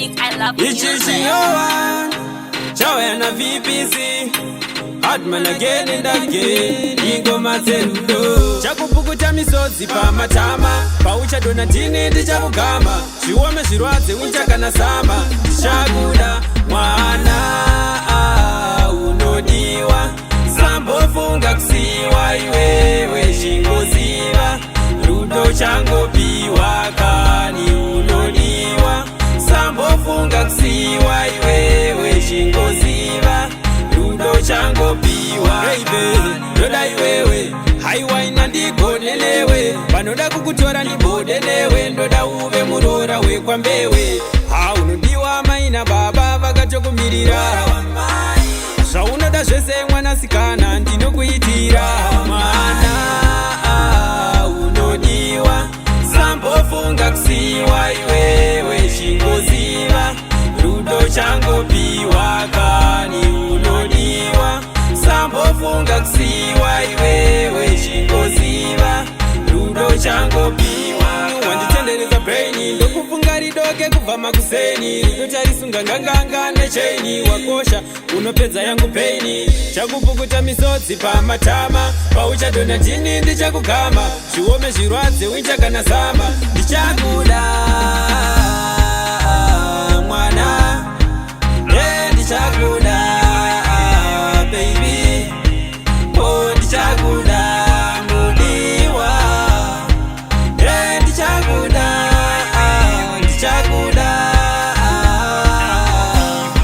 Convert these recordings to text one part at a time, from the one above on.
music, I love music. Ichichiyowan, chawe na VPC, Hardman again and again. Ingoma zerudo, chakupuku cha misozi pa matama, paucha donatini ndichakugama, chiwome shirwaze winchaka na sama, chaguda mwana unodiwa, sambo funga kusiwa iwewe shingoziva, rudo chango piwa kani unodiwa, sambo funga kusiwa iwewe shingoziva, rudo chango piwa. Baby, roda iwewe haiwaina ndigonelewe, panoda kukutora ndibodelewe, ndoda uve murora wekwa mbewe, haunodiwa maina baba vakatokumirira, zvaunoda zvese mwanasikana ndinokuitira, mwana unodiwa, sambofunga kusiwa iwewe shingoziva, rudo changopiwa kani unodiwa, sambofunga kusiwa iwewe shingoziva, rudo changopiwa. Wanditendereza braini ndokufunga ridoke kubva makuseni, rutarisunga nganganga nechaini, wakosha unopedza yangu paini, chakupukuta misodzi pamatama, pauchadona tini ndichakugama, zviome zvirwadze winchaka nasama, ndichakuda mwana, ndichakuda baby, oh ndichakuda mudiwa, ndichakuda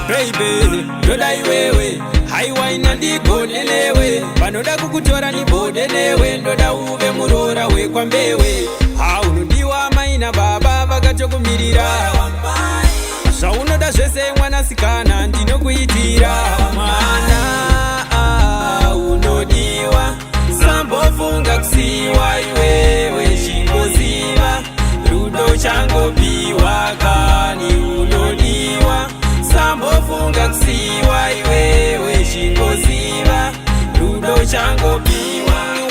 baby, ndoda iwewe haiwaina ndigonelewe, panoda kukutora ndibodelewe, ndoda uve murora wekwa mbewe, haunodiwa maina baba vakatokumirira, zvaunoda zvese mwanasikana ndinokuitira, mwana unodiwa, sambofunga kusiwa iwewe shingoziva, rudo changopiwa kani unodiwa, sambofunga kusiwa iwewe shingoziva, rudo changopiwa.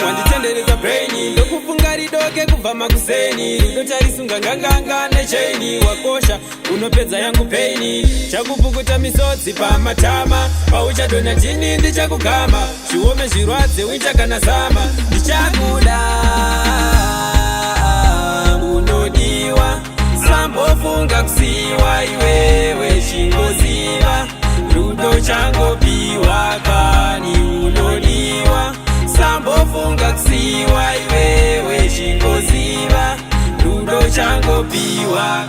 Wanditendereza braini ndokufunga ridoke kubva makuseni, rudo tarisunga nganganga nechaini, wakosha unopedza yangu paini, chakupukuta misodzi pamatama, pauchadona tini ndichakugama, zviome zvirwadze winchaka nasama, ndichakuda unodiwa, sambofunga kusiwa iwewe shingoziva, rudo changopiwa kani unodiwa, sambofunga kusiwa iwewe shingoziva, rudo changopiwa.